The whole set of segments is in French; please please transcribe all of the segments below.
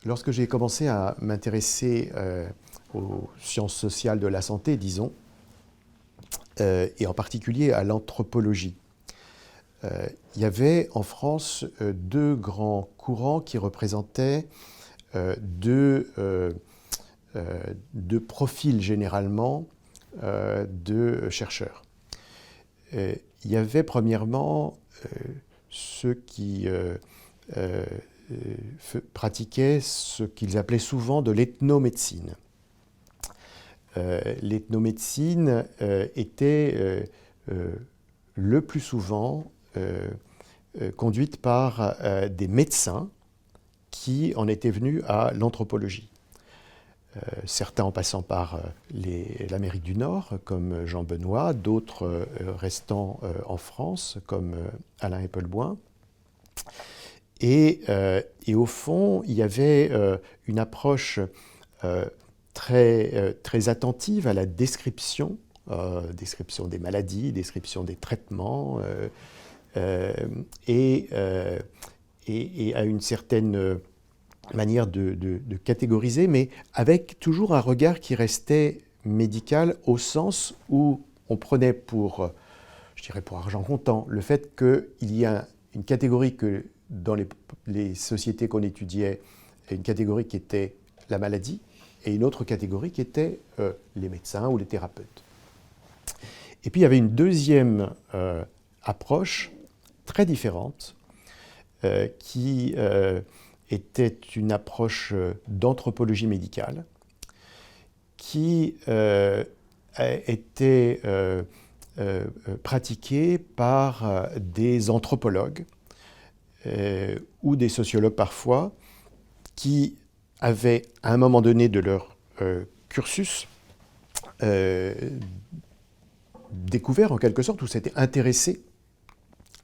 Lorsque j'ai commencé à m'intéresser aux sciences sociales de la santé, disons, et en particulier à l'anthropologie, il y avait en France deux grands courants qui représentaient deux profils généralement de chercheurs. Il y avait premièrement ceux qui pratiquaient ce qu'ils appelaient souvent de l'ethnomédecine. L'ethnomédecine était le plus souvent conduite par des médecins qui en étaient venus à l'anthropologie. Certains en passant par l'Amérique du Nord, comme Jean Benoît, d'autres restant en France, comme Alain Eppelboin. Et au fond, il y avait une approche très attentive à la description des maladies, description des traitements, et à une certaine manière de catégoriser, mais avec toujours un regard qui restait médical au sens où on prenait pour argent comptant le fait qu'il y a une catégorie que dans les sociétés qu'on étudiait, une catégorie qui était la maladie et une autre catégorie qui était les médecins ou les thérapeutes. Et puis il y avait une deuxième approche très différente qui était une approche d'anthropologie médicale qui était pratiquée par des anthropologues ou des sociologues parfois, qui avaient à un moment donné de leur cursus découvert en quelque sorte, ou s'étaient intéressés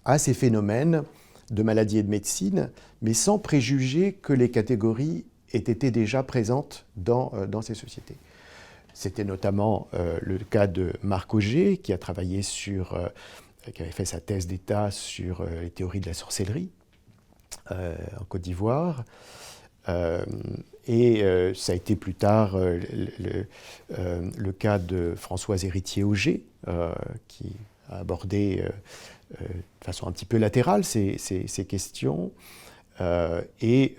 à ces phénomènes de maladie et de médecine, mais sans préjuger que les catégories aient été déjà présentes dans ces sociétés. C'était notamment le cas de Marc Augé, qui a travaillé qui avait fait sa thèse d'État sur les théories de la sorcellerie en Côte d'Ivoire. Et ça a été plus tard le cas de Françoise Héritier-Auger, qui a abordé de façon un petit peu latérale ces questions, et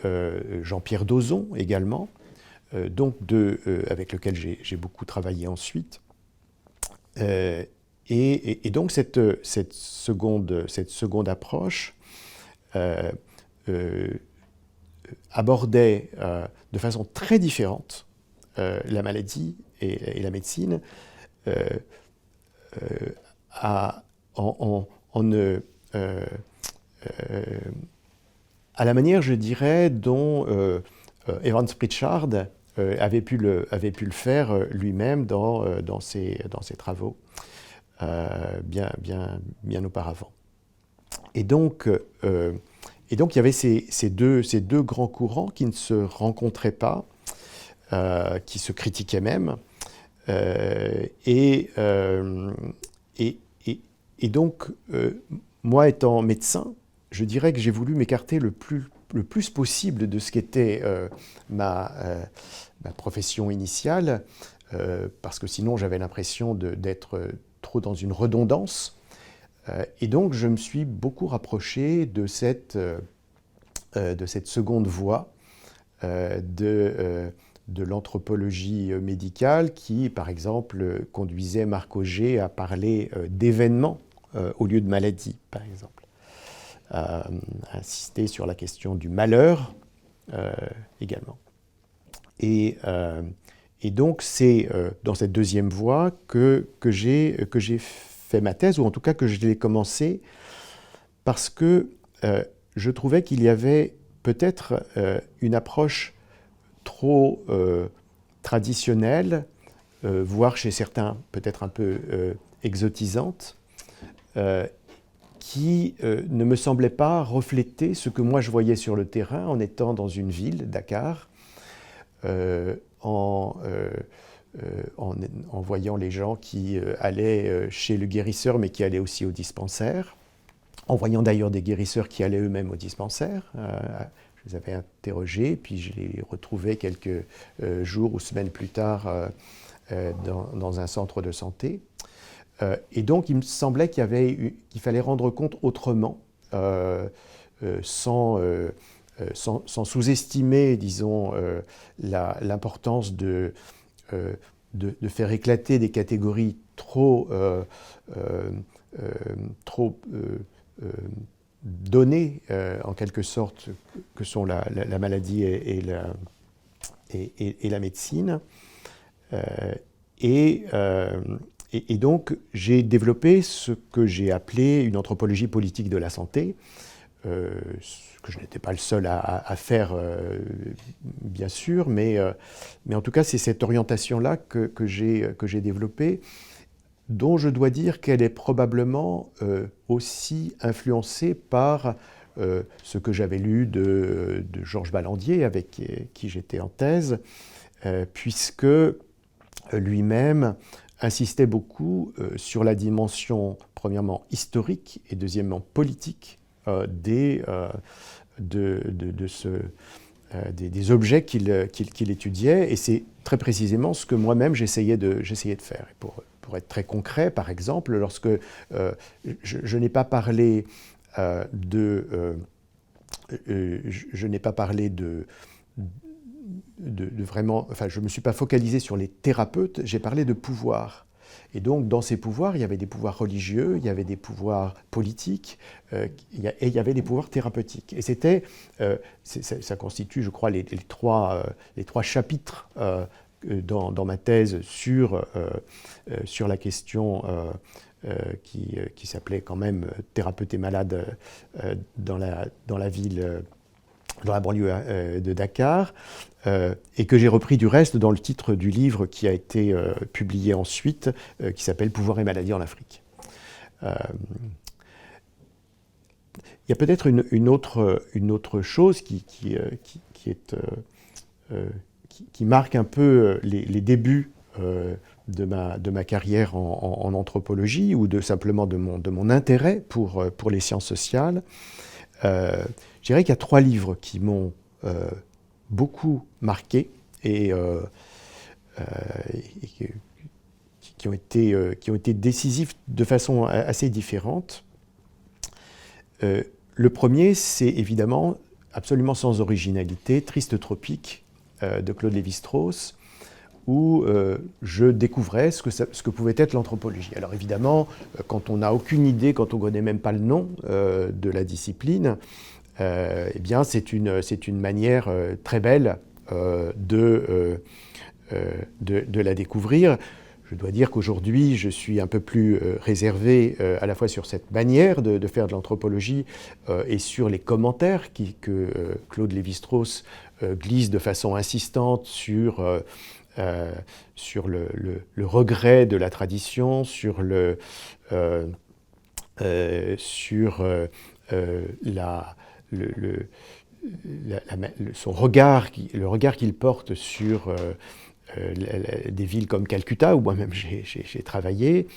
Jean-Pierre Dozon également, avec lequel j'ai beaucoup travaillé ensuite. Et donc cette seconde approche abordait de façon très différente la maladie et la médecine, à la manière, je dirais, dont Evans Pritchard avait pu le faire lui-même dans ses travaux bien auparavant. Et donc il y avait ces deux grands courants qui ne se rencontraient pas, qui se critiquaient même, et donc moi étant médecin, je dirais que j'ai voulu m'écarter le plus possible de ce qu'était ma profession initiale, parce que sinon j'avais l'impression d'être trop dans une redondance. Et donc je me suis beaucoup rapproché de cette seconde voie de l'anthropologie médicale qui, par exemple, conduisait Marc Augé à parler d'événements au lieu de maladies, par exemple. Insister sur la question du malheur également. Et donc c'est dans cette deuxième voie que j'ai fait ma thèse, ou en tout cas que je l'ai commencée, parce que je trouvais qu'il y avait peut-être une approche trop traditionnelle voire chez certains peut-être un peu exotisantes, qui ne me semblaient pas refléter ce que moi je voyais sur le terrain en étant dans une ville, Dakar, en voyant les gens qui allaient chez le guérisseur mais qui allaient aussi au dispensaire, en voyant d'ailleurs des guérisseurs qui allaient eux-mêmes au dispensaire. Je les avais interrogés, puis je les retrouvais quelques jours ou semaines plus tard dans un centre de santé. Et donc il me semblait qu'il fallait rendre compte autrement, sans sous-estimer, disons, l'importance de faire éclater des catégories trop données, en quelque sorte, que sont la maladie et la médecine. Et donc, j'ai développé ce que j'ai appelé une anthropologie politique de la santé, ce que je n'étais pas le seul à faire, bien sûr, mais en tout cas, c'est cette orientation-là que j'ai développée, dont je dois dire qu'elle est probablement aussi influencée par ce que j'avais lu de Georges Balandier, avec qui j'étais en thèse, puisque lui-même insistait beaucoup sur la dimension, premièrement, historique et deuxièmement, politique des objets qu'il étudiait. Et c'est très précisément ce que moi-même j'essayais de faire. Et pour être très concret, par exemple, lorsque je n'ai pas parlé vraiment, enfin, je ne me suis pas focalisé sur les thérapeutes, j'ai parlé de pouvoir. Et donc, dans ces pouvoirs, il y avait des pouvoirs religieux, il y avait des pouvoirs politiques, et il y avait des pouvoirs thérapeutiques. Et ça constitue, je crois, les trois chapitres dans ma thèse sur la question qui s'appelait quand même « Thérapeute et malade dans la ville ». Dans la banlieue de Dakar, et que j'ai repris du reste dans le titre du livre qui a été publié ensuite, qui s'appelle « Pouvoir et maladie en Afrique ». Il y a peut-être une autre chose qui marque un peu les débuts de ma carrière en anthropologie, ou simplement de mon intérêt pour les sciences sociales. Je dirais qu'il y a 3 livres qui m'ont beaucoup marqué et qui ont été décisifs de façon assez différente. Le premier, c'est évidemment, absolument sans originalité, Triste Tropique de Claude Lévi-Strauss, où je découvrais ce que pouvait être l'anthropologie. Alors évidemment, quand on n'a aucune idée, quand on ne connaît même pas le nom de la discipline, eh bien c'est une manière très belle de la découvrir. Je dois dire qu'aujourd'hui, je suis un peu plus réservé à la fois sur cette manière de faire de l'anthropologie et sur les commentaires que Claude Lévi-Strauss glisse de façon insistante sur le regret de la tradition, sur son regard, le regard qu'il porte sur des villes comme Calcutta, où moi-même j'ai travaillé.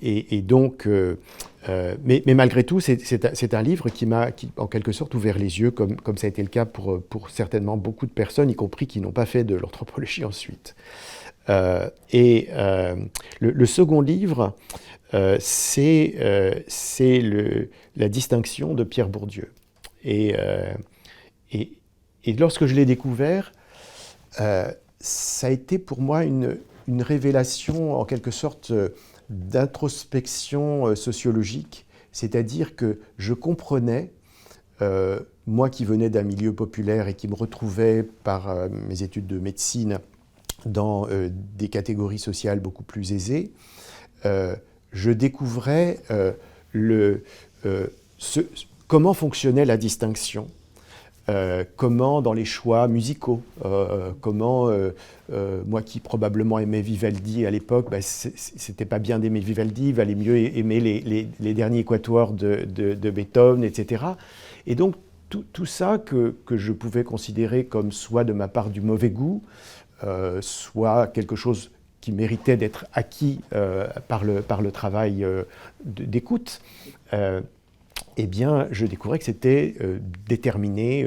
Et donc, mais malgré tout, c'est un livre qui m'a en quelque sorte ouvert les yeux, comme ça a été le cas pour certainement beaucoup de personnes, y compris qui n'ont pas fait de l'anthropologie ensuite. Le second livre, c'est La distinction de Pierre Bourdieu. Et lorsque je l'ai découvert, ça a été pour moi une révélation en quelque sorte d'introspection sociologique, c'est-à-dire que je comprenais, moi qui venais d'un milieu populaire et qui me retrouvais par mes études de médecine dans des catégories sociales beaucoup plus aisées, je découvrais comment fonctionnait la distinction comment dans les choix musicaux, comment moi qui probablement aimais Vivaldi à l'époque, c'était pas bien d'aimer Vivaldi, il valait mieux aimer les derniers quatuors de Beethoven, etc. Et donc tout ça que je pouvais considérer comme soit de ma part du mauvais goût, soit quelque chose qui méritait d'être acquis par le travail d'écoute, eh bien, je découvrais que c'était déterminé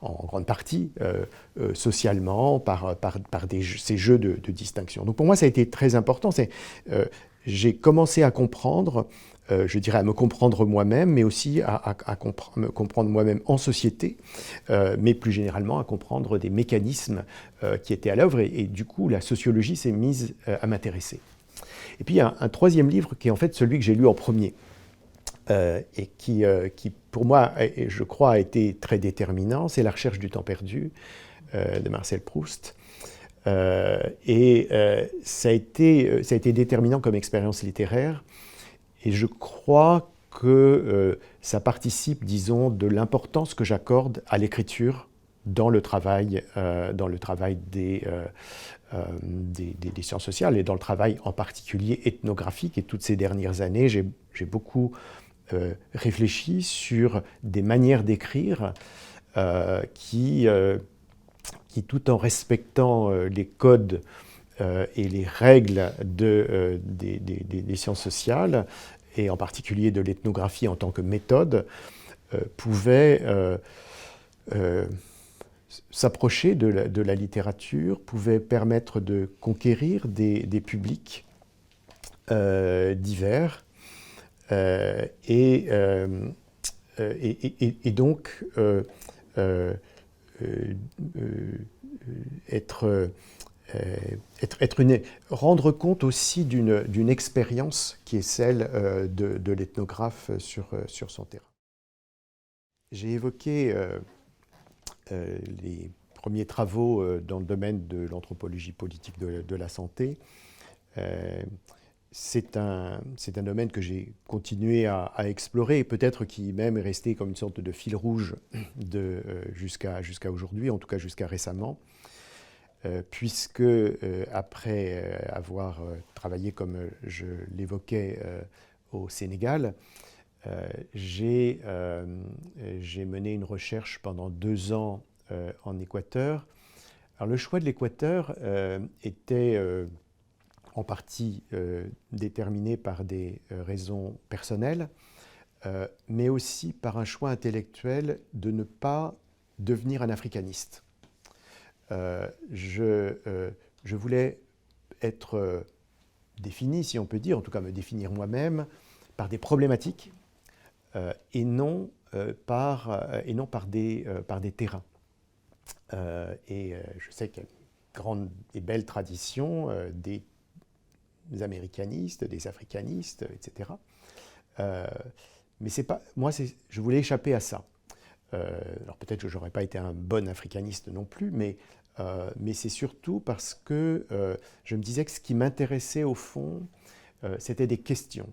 en grande partie socialement par ces jeux de distinction. Donc pour moi, ça a été très important. J'ai commencé à comprendre, je dirais à me comprendre moi-même, mais aussi à me comprendre moi-même en société, mais plus généralement à comprendre des mécanismes qui étaient à l'œuvre. Et du coup, la sociologie s'est mise à m'intéresser. Et puis, il y a un troisième livre qui est en fait celui que j'ai lu en premier. Et qui, pour moi, je crois, a été très déterminant, c'est La recherche du temps perdu de Marcel Proust. Ça a été déterminant comme expérience littéraire, et je crois que ça participe, disons, de l'importance que j'accorde à l'écriture dans le travail des sciences sociales, et dans le travail en particulier ethnographique. Et toutes ces dernières années, j'ai beaucoup réfléchi sur des manières d'écrire qui, tout en respectant les codes et les règles des sciences sociales, et en particulier de l'ethnographie en tant que méthode, pouvaient s'approcher de la littérature, pouvaient permettre de conquérir des publics divers, et donc rendre compte aussi d'une expérience qui est celle de l'ethnographe sur son terrain. J'ai évoqué les premiers travaux dans le domaine de l'anthropologie politique de la santé. C'est un domaine que j'ai continué à explorer, et peut-être qui même est resté comme une sorte de fil rouge jusqu'à aujourd'hui, en tout cas jusqu'à récemment, puisque après avoir travaillé, comme je l'évoquais, au Sénégal, j'ai mené une recherche pendant 2 ans en Équateur. Alors le choix de l'Équateur était en partie déterminé par des raisons personnelles, mais aussi par un choix intellectuel de ne pas devenir un africaniste. Je voulais être défini, si on peut dire, en tout cas me définir moi-même, par des problématiques et non par des terrains. Je sais qu'il y a une grande et belle tradition des américanistes, des africanistes, etc. Mais c'est pas, moi, je voulais échapper à ça. Alors peut-être que je n'aurais pas été un bon africaniste non plus, mais c'est surtout parce que je me disais que ce qui m'intéressait au fond, c'était des questions.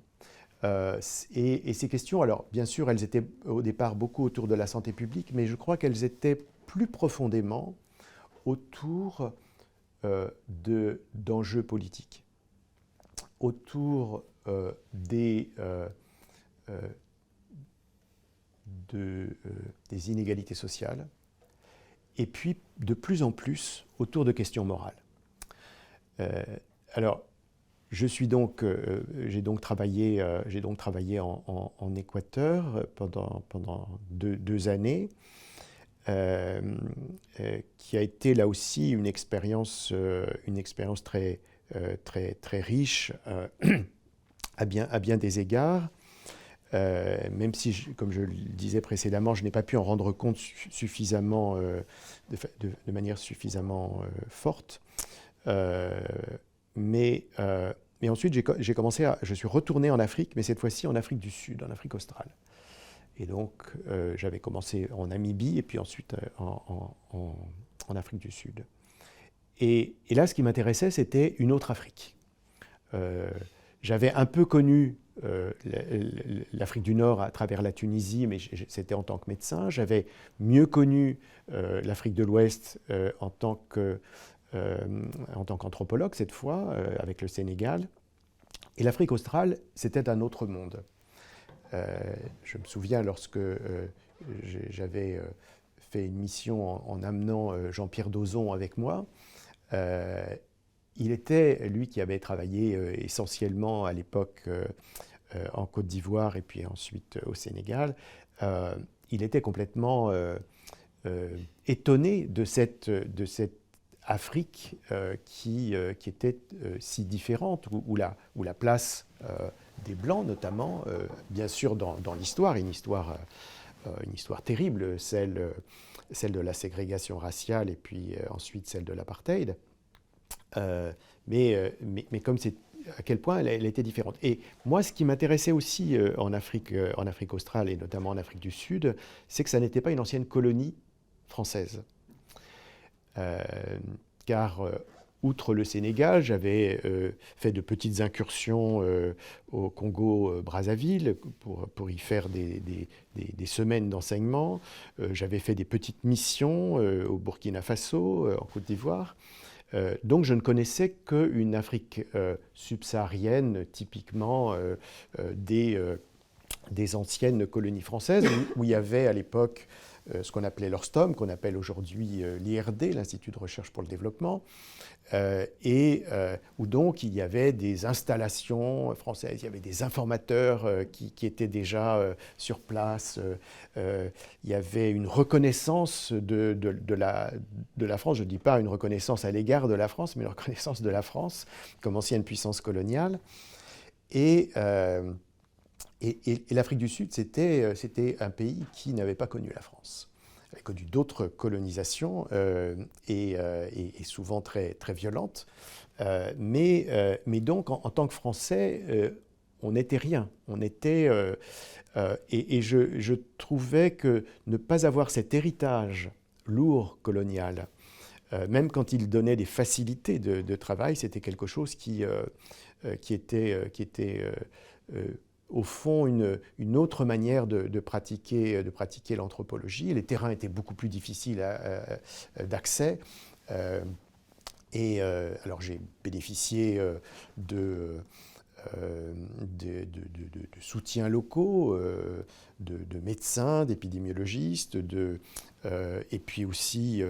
Et ces questions, alors bien sûr, elles étaient au départ beaucoup autour de la santé publique, mais je crois qu'elles étaient plus profondément autour d'enjeux politiques, autour des inégalités sociales, et puis de plus en plus autour de questions morales. Alors, j'ai donc travaillé en Équateur pendant 2 années, qui a été là aussi une expérience très riche à bien des égards, même si, comme je le disais précédemment, je n'ai pas pu en rendre compte suffisamment, de manière suffisamment forte. Mais ensuite, je suis retourné en Afrique, mais cette fois-ci en Afrique du Sud, en Afrique australe. Et donc, j'avais commencé en Namibie et puis ensuite en Afrique du Sud. Et là, ce qui m'intéressait, c'était une autre Afrique. J'avais un peu connu l'Afrique du Nord à travers la Tunisie, mais c'était en tant que médecin. J'avais mieux connu l'Afrique de l'Ouest en tant qu'anthropologue cette fois, avec le Sénégal. Et l'Afrique australe, c'était un autre monde. Je me souviens lorsque j'avais fait une mission en amenant Jean-Pierre Dozon avec moi. Il était, lui qui avait travaillé essentiellement à l'époque en Côte d'Ivoire et puis ensuite au Sénégal, il était complètement étonné de cette Afrique qui était si différente, où la place des Blancs notamment, bien sûr dans l'histoire, une histoire terrible, celle de la ségrégation raciale et puis ensuite celle de l'apartheid. Mais comme c'est à quel point elle était différente. Et moi, ce qui m'intéressait aussi en Afrique australe et notamment en Afrique du Sud, c'est que ça n'était pas une ancienne colonie française. Car outre le Sénégal, j'avais fait de petites incursions au Congo-Brazzaville pour y faire des semaines d'enseignement. J'avais fait des petites missions au Burkina Faso, en Côte d'Ivoire. Donc je ne connaissais qu'une Afrique subsaharienne, typiquement des anciennes colonies françaises, où il y avait à l'époque ce qu'on appelait l'ORSTOM, qu'on appelle aujourd'hui l'IRD, l'Institut de recherche pour le développement, où donc il y avait des installations françaises, il y avait des informateurs qui étaient déjà sur place, il y avait une reconnaissance de la France, je ne dis pas une reconnaissance à l'égard de la France, mais une reconnaissance de la France comme ancienne puissance coloniale. Et l'Afrique du Sud, c'était un pays qui n'avait pas connu la France. Elle avait connu d'autres colonisations et souvent très, très violentes. Mais donc, en tant que Français, on n'était rien. Je trouvais que ne pas avoir cet héritage lourd colonial, même quand il donnait des facilités de travail, c'était quelque chose qui était au fond une autre manière de pratiquer l'anthropologie. Les terrains étaient beaucoup plus difficiles d'accès. Alors j'ai bénéficié de soutiens locaux, de médecins, d'épidémiologistes, et puis aussi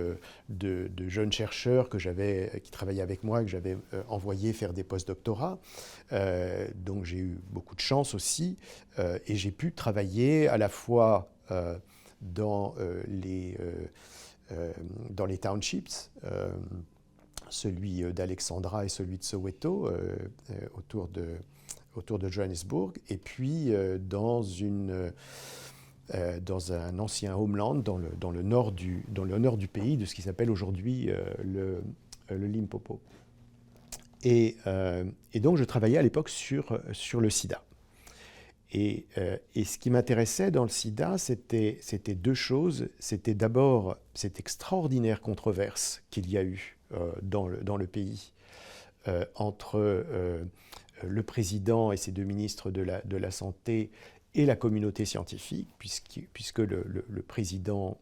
de jeunes chercheurs qui travaillaient avec moi, que j'avais envoyés faire des post-doctorats. Donc j'ai eu beaucoup de chance aussi, et j'ai pu travailler à la fois dans les townships, celui d'Alexandra et celui de Soweto, autour de Johannesburg, et puis dans un ancien homeland, dans le nord du pays, de ce qui s'appelle aujourd'hui le Limpopo. Et donc je travaillais à l'époque sur le sida. Et ce qui m'intéressait dans le sida, c'était deux choses. C'était d'abord cette extraordinaire controverse qu'il y a eu dans le pays entre le président et ses deux ministres de la Santé et la communauté scientifique, puisque le président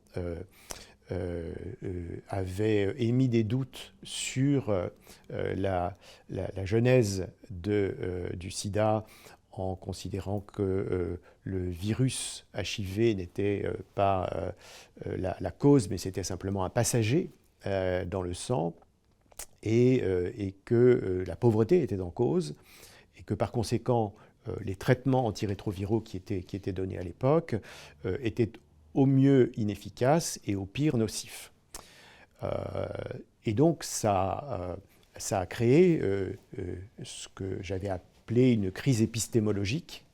avait émis des doutes sur la genèse du sida, en considérant que le virus HIV n'était pas la cause, mais c'était simplement un passager dans le sang, et que la pauvreté était en cause, et que par conséquent, les traitements antirétroviraux qui étaient donnés à l'époque étaient au mieux inefficaces et au pire nocifs. Et donc ça a créé ce que j'avais appelé une crise épistémologique,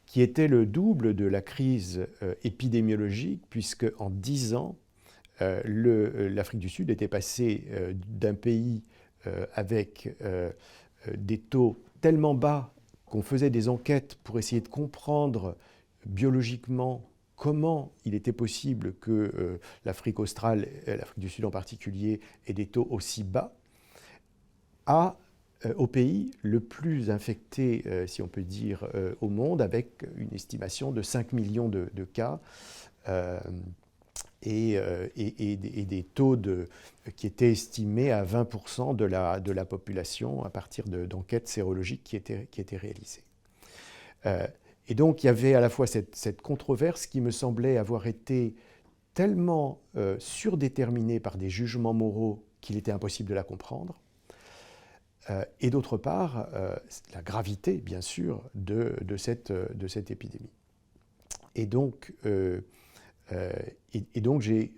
qui était le double de la crise épidémiologique, puisque en 10 ans, l'Afrique du Sud était passée d'un pays avec des taux tellement bas qu'on faisait des enquêtes pour essayer de comprendre biologiquement comment il était possible que l'Afrique australe, l'Afrique du Sud en particulier, ait des taux aussi bas, à au pays le plus infecté, si on peut dire, au monde, avec une estimation de 5 millions de cas et des taux qui étaient estimés à 20% de la population à partir d'enquêtes sérologiques qui étaient réalisées. Et donc il y avait à la fois cette controverse qui me semblait avoir été tellement surdéterminée par des jugements moraux qu'il était impossible de la comprendre, et d'autre part la gravité, bien sûr, de cette épidémie. Et donc j'ai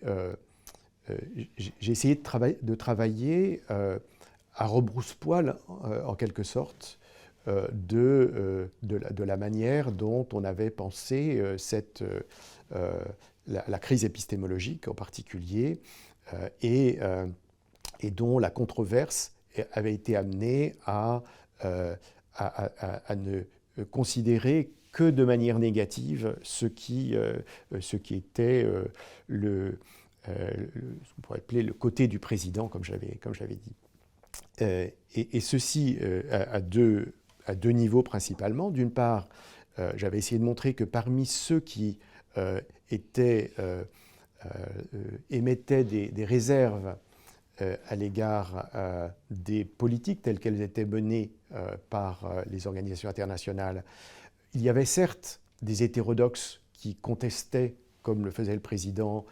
essayé de travailler à rebrousse-poil, en quelque sorte, de la manière dont on avait pensé la crise épistémologique en particulier, et dont la controverse avait été amenée à ne considérer que de manière négative ce qui était ce qu'on pourrait appeler le côté du président, comme j'avais dit. Et ceci à deux niveaux principalement. D'une part, j'avais essayé de montrer que parmi ceux qui émettaient des réserves à l'égard des politiques telles qu'elles étaient menées par les organisations internationales, il y avait certes des hétérodoxes qui contestaient, comme le faisait le président,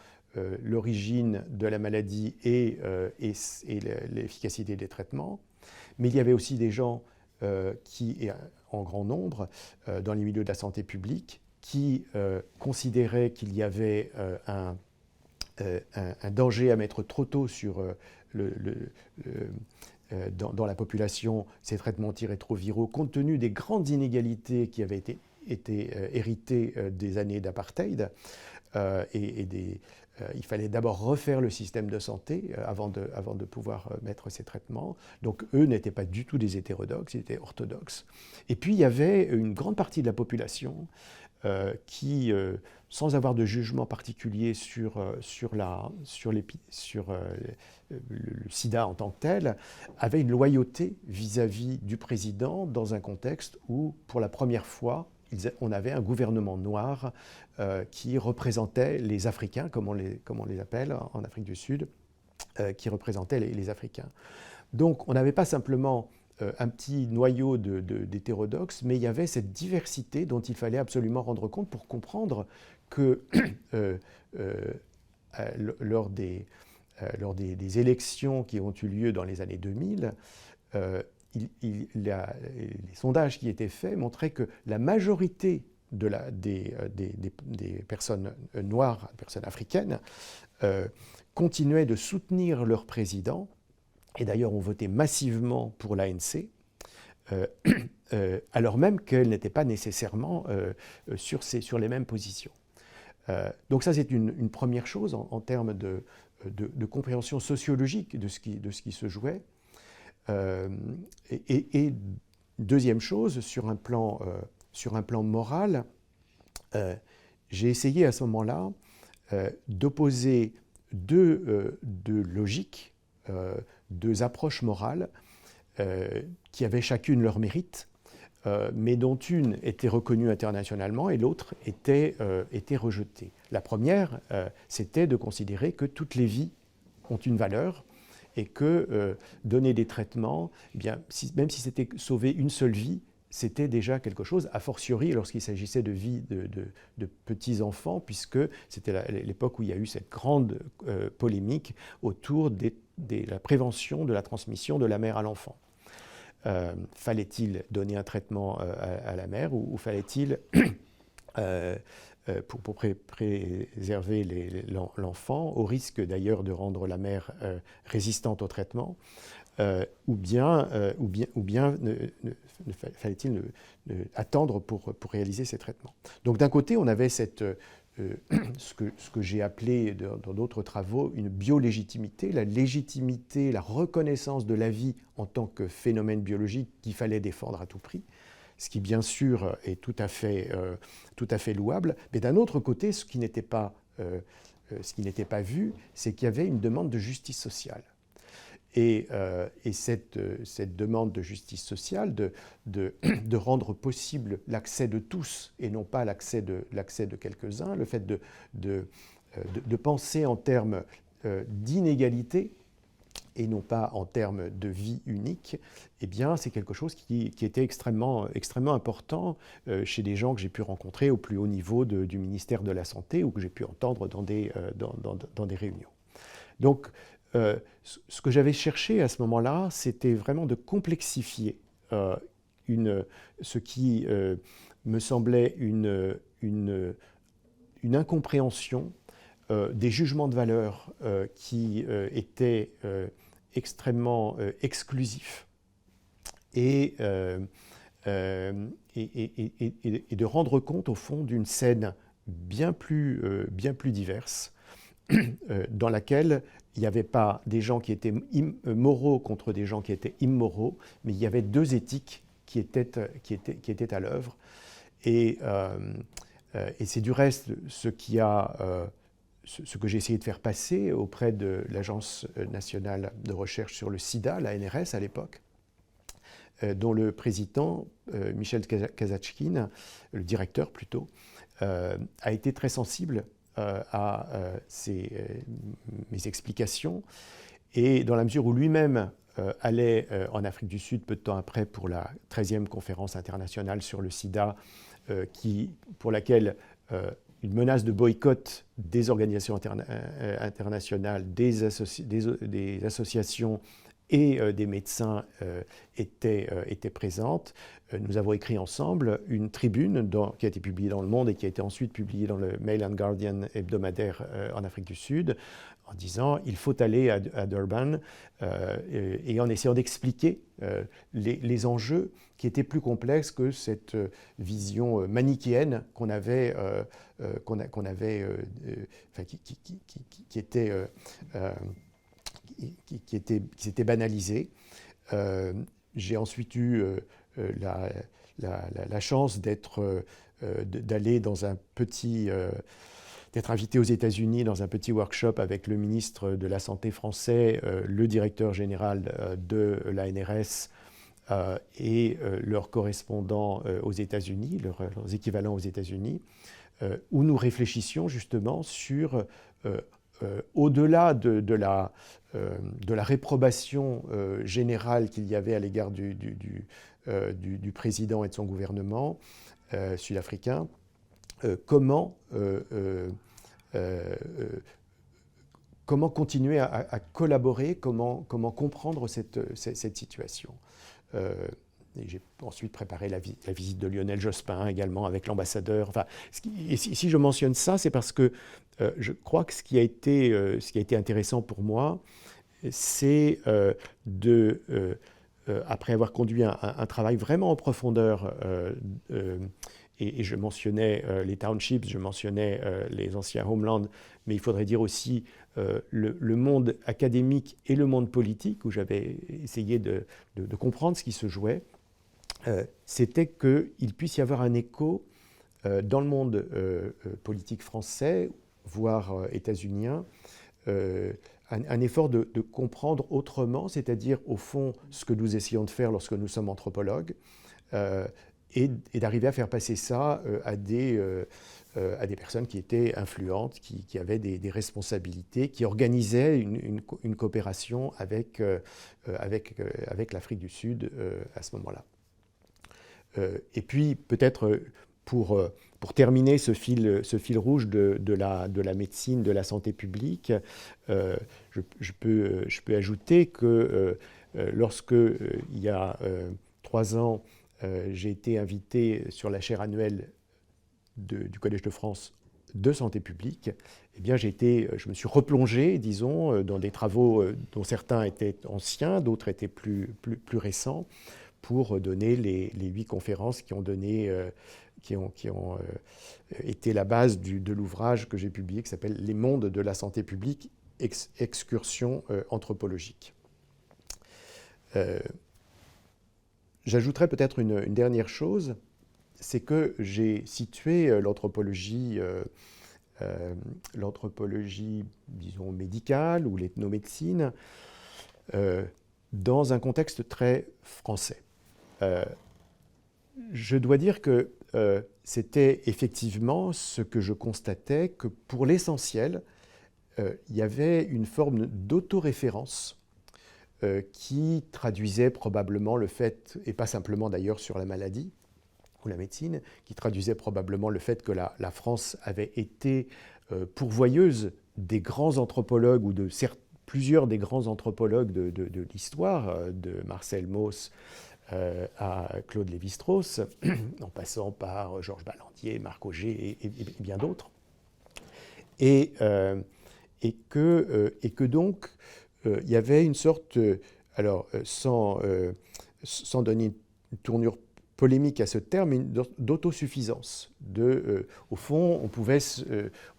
l'origine de la maladie et l'efficacité des traitements, mais il y avait aussi des gens qui, en grand nombre, dans les milieux de la santé publique, qui considéraient qu'il y avait un danger à mettre trop tôt sur dans la population ces traitements antirétroviraux, compte tenu des grandes inégalités qui avaient été héritées des années d'apartheid. Il fallait d'abord refaire le système de santé avant de pouvoir mettre ces traitements. Donc eux n'étaient pas du tout des hétérodoxes, ils étaient orthodoxes. Et puis il y avait une grande partie de la population qui, sans avoir de jugement particulier sur le sida en tant que tel, avait une loyauté vis-à-vis du président dans un contexte où, pour la première fois, on avait un gouvernement noir qui représentait les Africains, comme on les appelle en Afrique du Sud, qui représentait les Africains. Donc on n'avait pas simplement un petit noyau d'hétérodoxes, mais il y avait cette diversité dont il fallait absolument rendre compte pour comprendre que lors des élections qui ont eu lieu dans les années 2000, les sondages qui étaient faits montraient que la majorité des personnes noires, personnes africaines, continuaient de soutenir leur président, et d'ailleurs ont voté massivement pour l'ANC, alors même qu'elles n'étaient pas nécessairement sur les mêmes positions. Donc ça, c'est une première chose en termes de compréhension sociologique de ce qui se jouait. Et deuxième chose, sur un plan moral, j'ai essayé à ce moment-là d'opposer deux logiques, deux approches morales qui avaient chacune leur mérite, mais dont une était reconnue internationalement et l'autre était rejetée. La première, c'était de considérer que toutes les vies ont une valeur et que donner des traitements, eh bien, même si c'était sauver une seule vie, c'était déjà quelque chose, a fortiori lorsqu'il s'agissait de vie de petits-enfants, puisque c'était l'époque où il y a eu cette grande polémique autour de la prévention de la transmission de la mère à l'enfant. Fallait-il donner un traitement à la mère ou fallait-il, pour préserver l'enfant, au risque d'ailleurs de rendre la mère résistante au traitement, ou bien fallait-il attendre pour réaliser ces traitements. Donc d'un côté, on avait ce que j'ai appelé dans d'autres travaux une biolégitimité, la légitimité, la reconnaissance de la vie en tant que phénomène biologique qu'il fallait défendre à tout prix, ce qui bien sûr est tout à fait louable. Mais d'un autre côté, ce qui n'était pas vu, c'est qu'il y avait une demande de justice sociale. Et cette demande de justice sociale, de rendre possible l'accès de tous et non pas l'accès de quelques-uns, le fait de penser en termes d'inégalité et non pas en termes de vie unique, eh bien, c'est quelque chose qui était extrêmement important chez des gens que j'ai pu rencontrer au plus haut niveau du ministère de la Santé ou que j'ai pu entendre dans des réunions. Donc, ce que j'avais cherché à ce moment-là, c'était vraiment de complexifier ce qui me semblait une incompréhension des jugements de valeur qui étaient extrêmement exclusifs et de rendre compte au fond d'une scène bien plus diverse dans laquelle il n'y avait pas des gens qui étaient moraux contre des gens qui étaient immoraux, mais il y avait deux éthiques qui étaient à l'œuvre. Et c'est du reste ce que j'ai essayé de faire passer auprès de l'Agence nationale de recherche sur le sida, la NRS à l'époque, dont le président, Michel Kazatchkine, le directeur plutôt, a été très sensible à mes explications. Et dans la mesure où lui-même allait en Afrique du Sud peu de temps après pour la 13e conférence internationale sur le sida, pour laquelle une menace de boycott des organisations internationales, des associations et des médecins était présente. Nous avons écrit ensemble une tribune qui a été publiée dans Le Monde et qui a été ensuite publiée dans le Mail and Guardian hebdomadaire en Afrique du Sud, en disant il faut aller à Durban et en essayant d'expliquer les enjeux qui étaient plus complexes que cette vision manichéenne qu'on avait, qui s'était banalisée. J'ai ensuite eu la chance d'aller dans un petit... d'être invité aux États-Unis dans un petit workshop avec le ministre de la Santé français, le directeur général de l'ANRS et leurs correspondants aux États-Unis, leurs équivalents aux États-Unis, où nous réfléchissions justement sur, au-delà de la réprobation générale qu'il y avait à l'égard du président et de son gouvernement sud-africain, comment continuer à collaborer, comment comprendre cette situation. Et j'ai ensuite préparé la visite de Lionel Jospin également avec l'ambassadeur. Enfin, si je mentionne ça, c'est parce que je crois que ce qui a été intéressant pour moi, c'est après avoir conduit un travail vraiment en profondeur, et je mentionnais les townships, je mentionnais les anciens homelands, mais il faudrait dire aussi le monde académique et le monde politique, où j'avais essayé de comprendre ce qui se jouait, c'était qu'il puisse y avoir un écho dans le monde politique français, voire états-unien, un effort de comprendre autrement, c'est-à-dire au fond ce que nous essayons de faire lorsque nous sommes anthropologues, et d'arriver à faire passer ça à des personnes qui étaient influentes, qui avaient des responsabilités, qui organisaient une coopération avec l'Afrique du Sud à ce moment-là. Et puis peut-être pour terminer ce fil rouge de la médecine, de la santé publique, je peux ajouter que lorsque il y a 3 ans, j'ai été invité sur la chaire annuelle du Collège de France de santé publique, eh bien je me suis replongé, disons, dans des travaux dont certains étaient anciens, d'autres étaient plus récents, pour donner les 8 conférences qui ont été la base de l'ouvrage que j'ai publié, qui s'appelle « Les mondes de la santé publique, excursion anthropologique ». J'ajouterais peut-être une dernière chose, c'est que j'ai situé l'anthropologie, disons, médicale ou l'ethnomédecine, dans un contexte très français. Je dois dire que c'était effectivement ce que je constatais, que pour l'essentiel, il y avait une forme d'autoréférence qui traduisait probablement le fait, et pas simplement d'ailleurs sur la maladie ou la médecine, qui traduisait probablement le fait que la France avait été pourvoyeuse des grands anthropologues ou de plusieurs des grands anthropologues de l'histoire, de Marcel Mauss à Claude Lévi-Strauss, en passant par Georges Ballandier, Marc Auger et bien d'autres. Et que donc il y avait une sorte, sans donner une tournure polémique à ce terme, mais d'autosuffisance. Au fond, on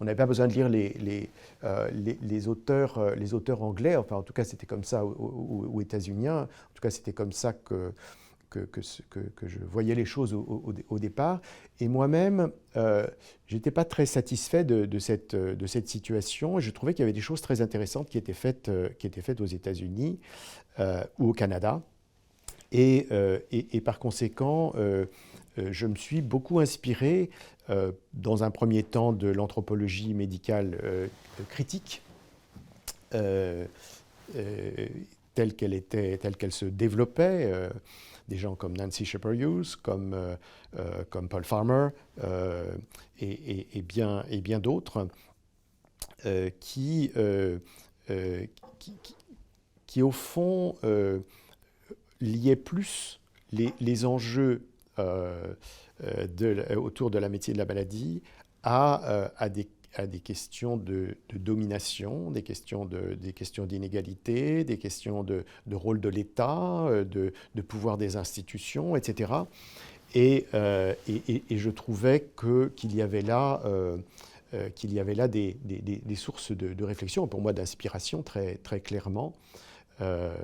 n'avait pas besoin de lire les auteurs anglais, enfin en tout cas c'était comme ça, ou états-uniens, en tout cas c'était comme ça que je voyais les choses au départ. Et moi-même, je n'étais pas très satisfait de cette situation. Et je trouvais qu'il y avait des choses très intéressantes qui étaient faites aux États-Unis ou au Canada. Et par conséquent, je me suis beaucoup inspiré, dans un premier temps, de l'anthropologie médicale critique, telle qu'elle se développait. Des gens comme Nancy Shepherd Hughes, comme Paul Farmer et bien d'autres, qui au fond liaient plus les enjeux autour de la médecine de la maladie à des questions de domination, des questions d'inégalité, des questions de rôle de l'État, de pouvoir des institutions, etc. Et je trouvais qu'il y avait là des sources de réflexion, pour moi d'inspiration très, très clairement. Je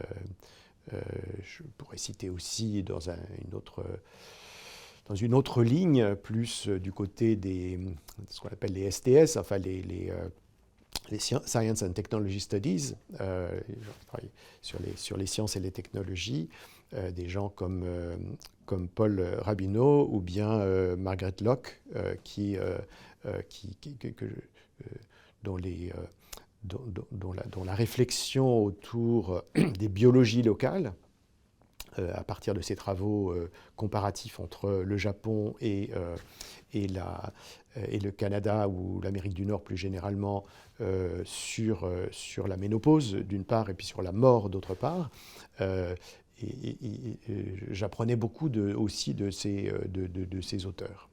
pourrais citer aussi dans une autre ligne, plus du côté ce qu'on appelle les STS, enfin les Science and Technology Studies, sur les sciences et les technologies, des gens comme Paul Rabinow ou bien Margaret Lock, dont la réflexion autour des biologies locales, à partir de ces travaux comparatifs entre le Japon et le Canada ou l'Amérique du Nord plus généralement, sur la ménopause d'une part et puis sur la mort d'autre part. J'apprenais beaucoup aussi de ces auteurs.